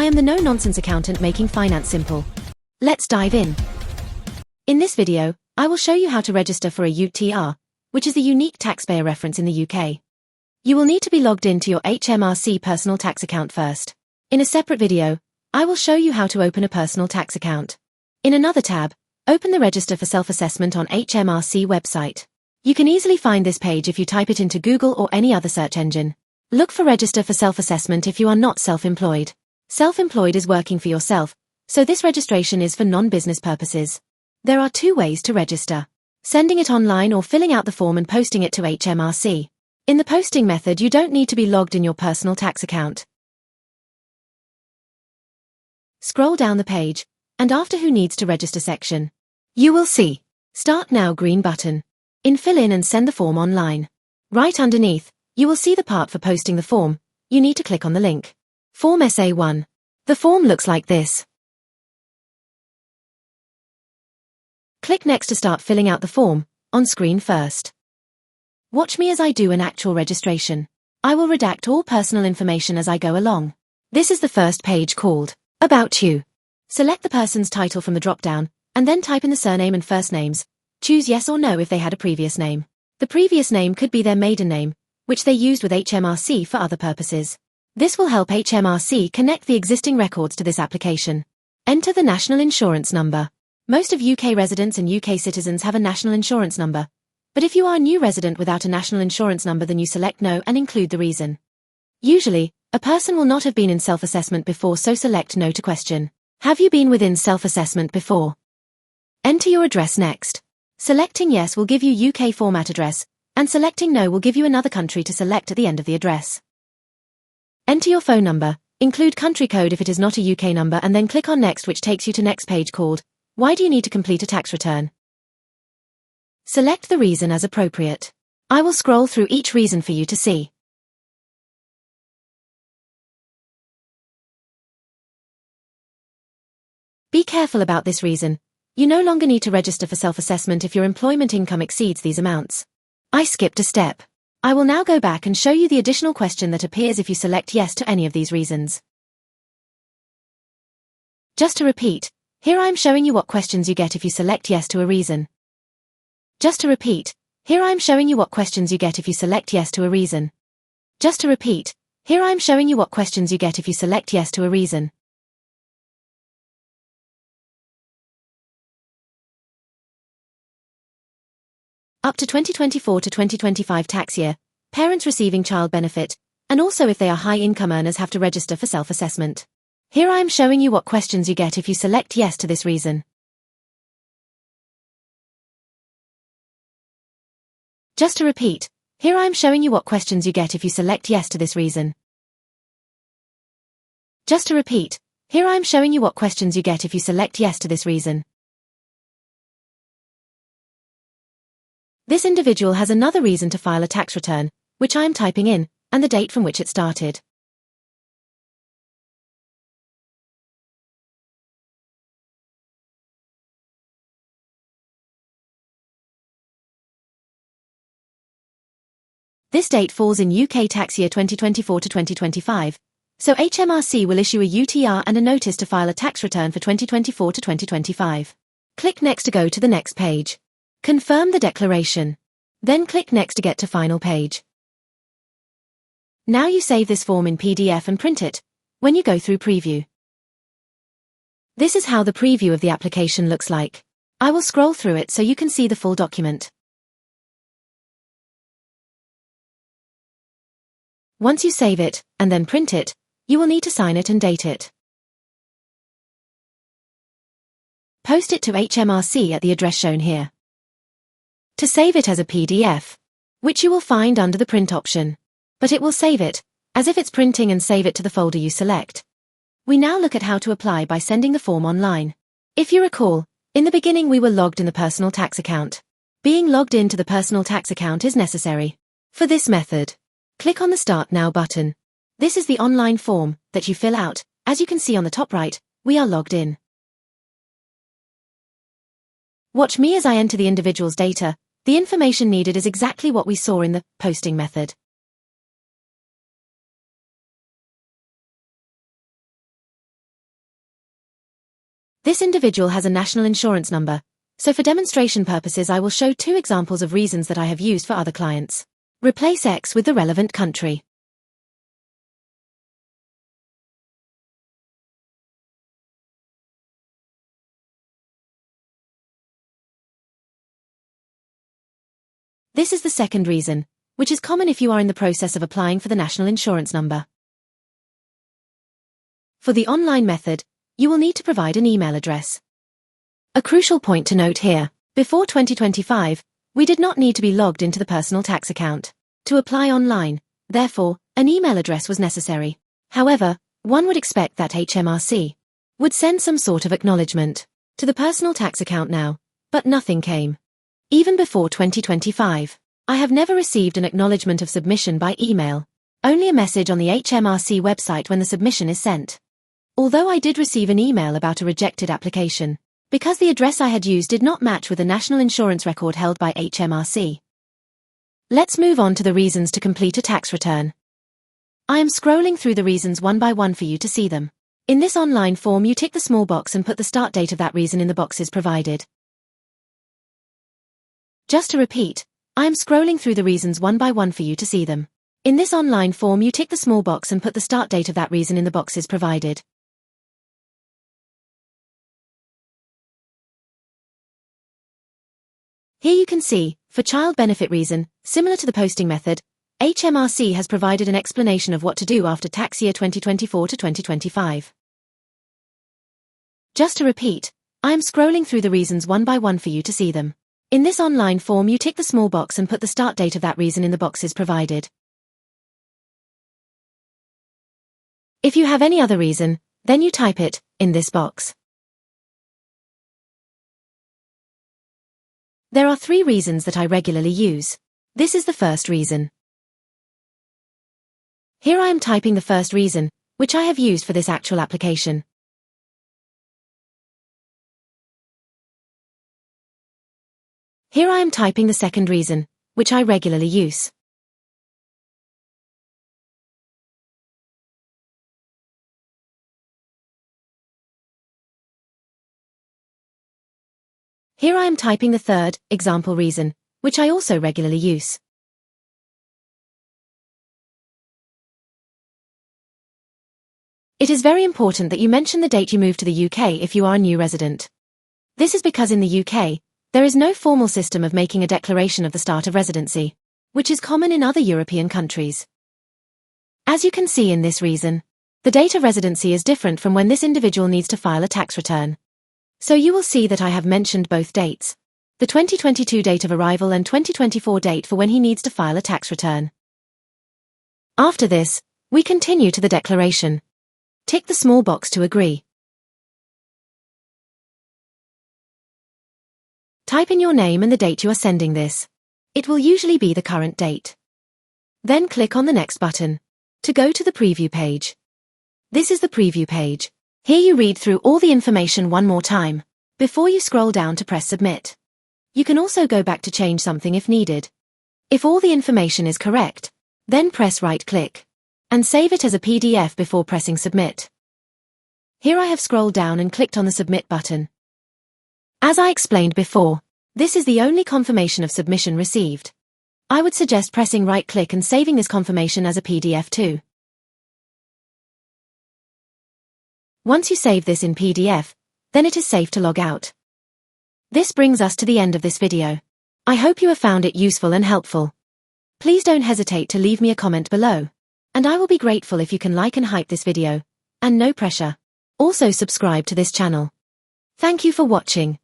I am the no-nonsense accountant making finance simple. Let's dive in. In this video, I will show you how to register for a UTR, which is the unique taxpayer reference in the UK. You will need to be logged into your HMRC personal tax account first. In a separate video, I will show you how to open a personal tax account. In another tab, open the Register for Self-Assessment on HMRC website. You can easily find this page if you type it into Google or any other search engine. Look for Register for Self-Assessment if you are not self-employed. Self-employed is working for yourself, so this registration is for non-business purposes. There are two ways to register: sending it online or filling out the form and posting it to HMRC. In the posting method, you don't need to be logged in your personal tax account. Scroll down the page, and after Who Needs to Register section, you will see Start Now green button. In Fill in and send the form online. Right underneath, you will see the part for posting the form. You need to click on the link. Form SA1. The form looks like this. Click Next to start filling out the form, on screen first. Watch me as I do an actual registration. I will redact all personal information as I go along. This is the first page called About You. Select the person's title from the drop-down, and then type in the surname and first names. Choose yes or no if they had a previous name. The previous name could be their maiden name, which they used with HMRC for other purposes. This will help HMRC connect the existing records to this application. Enter the national insurance number. Most of UK residents and UK citizens have a national insurance number, but if you are a new resident without a national insurance number, then you select No and include the reason. Usually, a person will not have been in self-assessment before, so select No to question. Have you been within self-assessment before? Enter your address next. Selecting Yes will give you UK format address, and selecting No will give you another country to select at the end of the address. Enter your phone number, include country code if it is not a UK number, and then click on Next, which takes you to next page called Why do you need to complete a tax return? Select the reason as appropriate. I will scroll through each reason for you to see. Be careful about this reason. You no longer need to register for self-assessment if your employment income exceeds these amounts. I skipped a step. I will now go back and show you the additional question that appears if you select yes to any of these reasons. Just to repeat, here I am showing you what questions you get if you select yes to a reason. Just to repeat, here I am showing you what questions you get if you select yes to a reason. Just to repeat, here I am showing you what questions you get if you select yes to a reason. Up to 2024 to 2025 tax year, parents receiving child benefit, and also if they are high income earners, have to register for self-assessment. Here I am showing you what questions you get if you select yes to this reason. Just to repeat, here I am showing you what questions you get if you select yes to this reason. Just to repeat, here I am showing you what questions you get if you select yes to this reason. This individual has another reason to file a tax return, which I am typing in, and the date from which it started. This date falls in UK tax year 2024 to 2025, so HMRC will issue a UTR and a notice to file a tax return for 2024 to 2025. Click Next to go to the next page. Confirm the declaration. Then click Next to get to final page. Now you save this form in PDF and print it when you go through preview. This is how the preview of the application looks like. I will scroll through it so you can see the full document. Once you save it, and then print it, you will need to sign it and date it. Post it to HMRC at the address shown here. To save it as a PDF, which you will find under the print option, but it will save it, as if it's printing, and save it to the folder you select. We now look at how to apply by sending the form online. If you recall, in the beginning we were logged in the personal tax account. Being logged into the personal tax account is necessary. For this method, click on the Start Now button. This is the online form that you fill out. As you can see on the top right, we are logged in. Watch me as I enter the individual's data. The information needed is exactly what we saw in the posting method. This individual has a national insurance number, so for demonstration purposes I will show 2 examples of reasons that I have used for other clients. Replace X with the relevant country. This is the second reason, which is common if you are in the process of applying for the national insurance number. For the online method, you will need to provide an email address. A crucial point to note here, before 2025, we did not need to be logged into the personal tax account to apply online, therefore, an email address was necessary. However, one would expect that HMRC would send some sort of acknowledgement to the personal tax account now, but nothing came. Even before 2025, I have never received an acknowledgement of submission by email, only a message on the HMRC website when the submission is sent. Although I did receive an email about a rejected application, because the address I had used did not match with the national insurance record held by HMRC. Let's move on to the reasons to complete a tax return. I am scrolling through the reasons one by one for you to see them. In this online form you tick the small box and put the start date of that reason in the boxes provided. Just to repeat, I am scrolling through the reasons one by one for you to see them. In this online form you tick the small box and put the start date of that reason in the boxes provided. Here you can see, for child benefit reason, similar to the posting method, HMRC has provided an explanation of what to do after tax year 2024 to 2025. Just to repeat, I am scrolling through the reasons one by one for you to see them. In this online form you tick the small box and put the start date of that reason in the boxes provided. If you have any other reason, then you type it in this box. There are 3 reasons that I regularly use. This is the first reason. Here I am typing the first reason, which I have used for this actual application. Here I am typing the second reason, which I regularly use. Here I am typing the third, example reason, which I also regularly use. It is very important that you mention the date you moved to the UK if you are a new resident. This is because in the UK, there is no formal system of making a declaration of the start of residency, which is common in other European countries. As you can see in this reason, the date of residency is different from when this individual needs to file a tax return. So you will see that I have mentioned both dates, the 2022 date of arrival and 2024 date for when he needs to file a tax return. After this, we continue to the declaration. Tick the small box to agree. Type in your name and the date you are sending this. It will usually be the current date. Then click on the next button to go to the preview page. This is the preview page. Here you read through all the information one more time before you scroll down to press submit. You can also go back to change something if needed. If all the information is correct, then press right-click and save it as a PDF before pressing submit. Here I have scrolled down and clicked on the submit button. As I explained before, this is the only confirmation of submission received. I would suggest pressing right-click and saving this confirmation as a PDF too. Once you save this in PDF, then it is safe to log out. This brings us to the end of this video. I hope you have found it useful and helpful. Please don't hesitate to leave me a comment below, and I will be grateful if you can like and hype this video, and no pressure. Also subscribe to this channel. Thank you for watching.